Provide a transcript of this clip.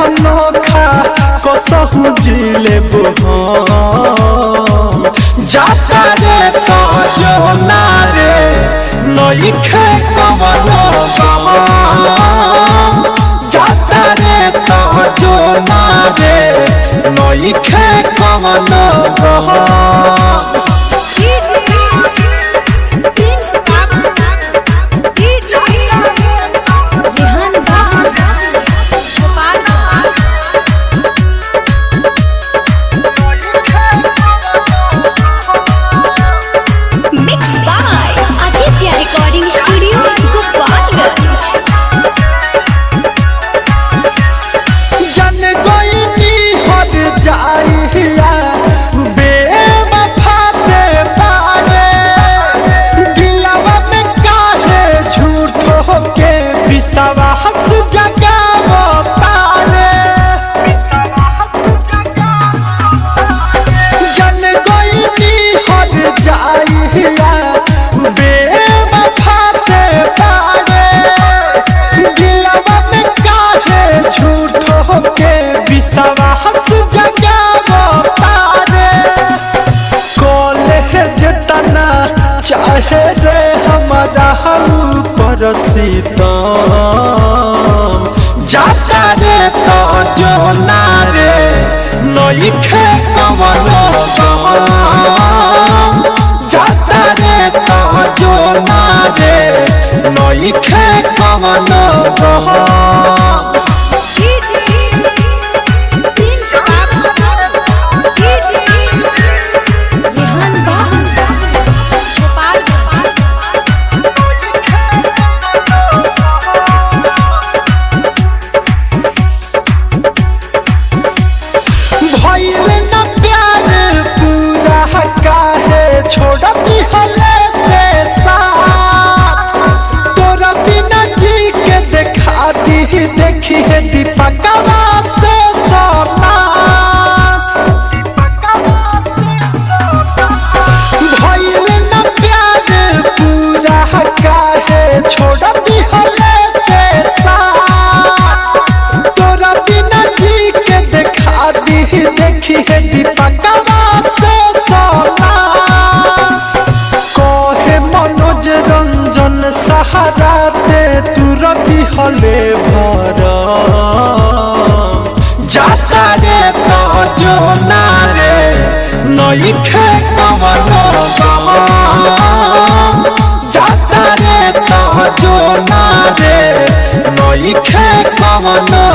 अनोखा कसहु जिले जाता रे तो जोना रे नइखे कवनो जाता रे तो जोना रे नइखे कवनो चाहे रे हमारा ऊपर सीतम जाता रे तो जोना रे नइखे कवनो जाता रे तो जोना रे नइखे कवनो छोड़ती हले तोरा बिना जी के देखा दी देखी है दीपकवा से भइल न प्यार पूरा काहे छोड़ती हले तोरा बिना जी के देखा दी देखी है दीपकवा से रंजन सहारा दे तू रवि हले भर जाता रे तो जोना रे नइखे कवनो जाता रे तो जोना रे नइखे कवनो